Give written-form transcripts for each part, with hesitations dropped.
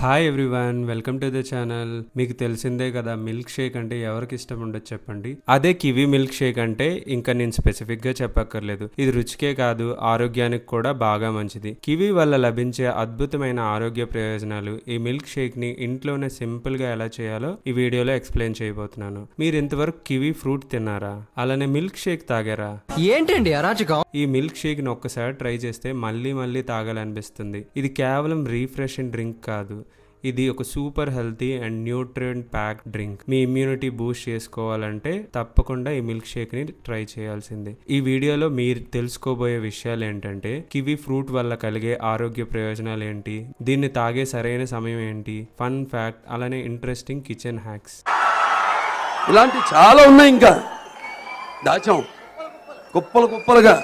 Hi everyone, welcome to the channel. మీకు తెలిసిందే కదా, మిల్క్ షేక్ అంటే ఎవరికి ఇష్టం ఉండదు చెప్పండి. అదే కివీ మిల్క్ షేక్ అంటే ఇంకా నేను స్పెసిఫిక్ గా చెప్పక్కర్లేదు. ఇది రుచికే కాదు, ఆరోగ్యానికి కూడా బాగా మంచిది. కివీ వల్ల లభించే అద్భుతమైన ఆరోగ్య ప్రయోజనాలు, ఈ మిల్క్ షేక్ ని ఇంట్లోనే సింపుల్ గా ఎలా చేయాలో ఈ వీడియోలో ఎక్స్ప్లెయిన్ చేయబోతున్నాను. మీరు ఇంతవరకు కివీ ఫ్రూట్ తిన్నారా? అలానే మిల్క్ షేక్ తాగారా? ఏంటండి అరాచకం? ఈ మిల్క్ షేక్ ని ఒక్కసారి ట్రై చేస్తే మళ్ళీ మళ్ళీ తాగాలనిపిస్తుంది. ఇది కేవలం రీఫ్రెషింగ్ డ్రింక్ కాదు, ఇది ఒక super healthy and nutrient pack drink. Me immunity Boost చేసుకోవాలంటే తప్పకుండా ఈ మిల్క్ షేక్ ని ట్రై చేయాల్సిందే. ఈ వీడియోలో మీరు తెలుసుకోబోయే విషయాలు ఏంటంటే, కివీ ఫ్రూట్ వల్ల కలిగే ఆరోగ్య ప్రయోజనాలు ఏంటి, దీన్ని తాగే సరైన సమయం ఏంటి, ఫన్ ఫ్యాక్ట్, అలానే ఇంట్రెస్టింగ్ కిచెన్ హ్యాక్స్, ఇలాంటి చాలా ఉన్నాయి. ఇంకా దాచాం కుప్పలు కుప్పలుగా.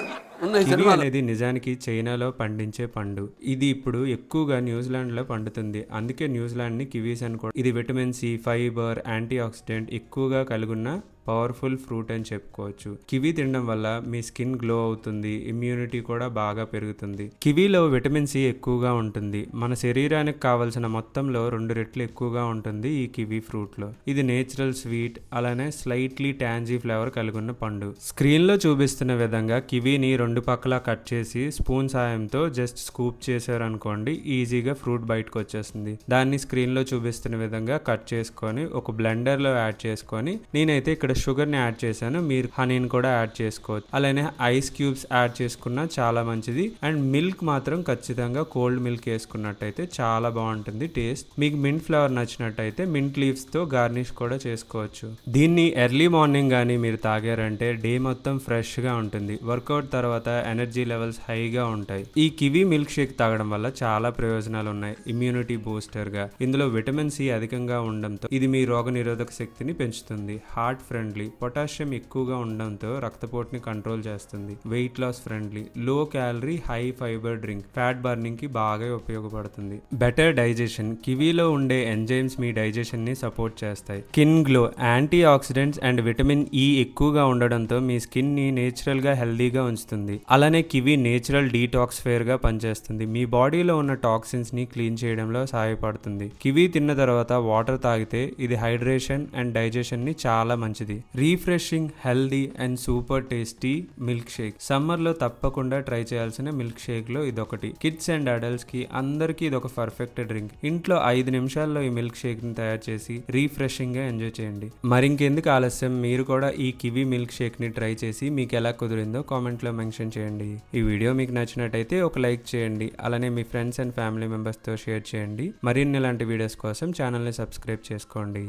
కివీ అనేది నిజానికి చైనాలో పండించే పండు. ఇది ఇప్పుడు ఎక్కువగా న్యూజిలాండ్ లో పండుతుంది. అందుకే న్యూజిలాండ్ ని కివీస్ అని కూడా. ఇది vitamin C, fibre, antioxidant ఎక్కువగా కలిగిన పవర్ఫుల్ ఫ్రూట్ అని చెప్పుకోవచ్చు. కివీ తినడం వల్ల మీ స్కిన్ గ్లో అవుతుంది, ఇమ్యూనిటీ కూడా బాగా పెరుగుతుంది. కివీలో విటమిన్ సి ఎక్కువగా ఉంటుంది. మన శరీరానికి కావలసిన మొత్తంలో 2 రెట్లు ఎక్కువగా ఉంటుంది ఈ కివీ ఫ్రూట్ లో. ఇది నేచురల్ స్వీట్, అలానే స్లైట్లీ టాంజీ ఫ్లేవర్ కలిగి ఉన్న పండు. స్క్రీన్ లో చూపిస్తున్న విధంగా కివీని 2 పక్కలా కట్ చేసి స్పూన్ సాయంతో జస్ట్ స్కూప్ చేశారనుకోండి, ఈజీగా ఫ్రూట్ బయటకు వచ్చేస్తుంది. దాన్ని స్క్రీన్ లో చూపిస్తున్న విధంగా కట్ చేసుకొని ఒక బ్లెండర్ లో యాడ్ చేసుకొని, నేనైతే ఇక్కడ షుగర్ ని యాడ్ చేశాను, మీరు హనీని కూడా యాడ్ చేసుకోవచ్చు. అలానే ఐస్ క్యూబ్స్ యాడ్ చేసుకున్నా చాలా మంచిది. అండ్ మిల్క్ మాత్రం ఖచ్చితంగా కోల్డ్ మిల్క్ వేసుకున్నట్టయితే చాలా బాగుంటుంది టేస్ట్. మీకు మింట్ ఫ్లేవర్ నచ్చినట్టయితే మింట్ లీవ్స్ తో గార్నిష్ కూడా చేసుకోవచ్చు. దీన్ని ఎర్లీ మార్నింగ్ గానీ మీరు తాగారంటే డే మొత్తం ఫ్రెష్ గా ఉంటుంది. వర్కౌట్ తర్వాత ఎనర్జీ లెవెల్స్ హైగా ఉంటాయి. ఈ కివీ మిల్క్ షేక్ తాగడం వల్ల చాలా ప్రయోజనాలు ఉన్నాయి. ఇమ్యూనిటీ బూస్టర్ గా ఇందులో విటమిన్ సి అధికంగా ఉండడంతో ఇది మీ రోగ నిరోధక శక్తిని పెంచుతుంది. హార్ట్ ఫ్రెండ్లీ, పొటాషియం ఎక్కువగా ఉండడంతో రక్తపోటుని కంట్రోల్ చేస్తుంది. Weight loss friendly, low calorie high fibre drink, fat burning కి బాగా ఉపయోగపడుతుంది. బెటర్ డైజెషన్, కివీలో ఉండే ఎంజైమ్స్ మీ డైజెషన్ ని సపోర్ట్ చేస్తాయి. Skin glow, antioxidants and vitamin E ఎక్కువగా ఉండడంతో మీ స్కిన్ ని నేచురల్ గా హెల్దీగా ఉంచుతుంది. అలానే కివీ నేచురల్ డీటాక్స్ఫైర్ గా పనిచేస్తుంది. మీ బాడీలో ఉన్న టాక్సిన్స్ ని క్లీన్ చేయడంలో సహాయపడుతుంది. కివీ తిన్న తర్వాత వాటర్ తాగితే ఇది హైడ్రేషన్ అండ్ డైజెషన్ ని చాలా మంచిది. Refreshing, healthy and super tasty milk shake. Summer లో తప్పకుండా ట్రై చేయాల్సిన మిల్క్ షేక్ లో ఇదొకటి. కిడ్స్ అండ్ అడల్ట్స్ కి అందరికీ ఇది ఒక పర్ఫెక్ట్ డ్రింక్. ఇంట్లో 5 నిమిషాల్లో ఈ మిల్క్ షేక్ ని తయారు చేసి రీఫ్రెషింగ్ గా ఎంజాయ్ చేయండి. మరింకెందుకు ఆలస్యం, మీరు కూడా ఈ కివీ మిల్క్ షేక్ ని ట్రై చేసి మీకు ఎలా కుదిరిందో కామెంట్ లో మెన్షన్ చేయండి. ఈ వీడియో మీకు నచ్చినట్టయితే ఒక లైక్ చేయండి. అలానే మీ ఫ్రెండ్స్ అండ్ ఫ్యామిలీ మెంబర్స్ తో షేర్ చేయండి. మరిన్ని ఇలాంటి వీడియోస్ కోసం ఛానల్ ని సబ్స్క్రైబ్ చేసుకోండి.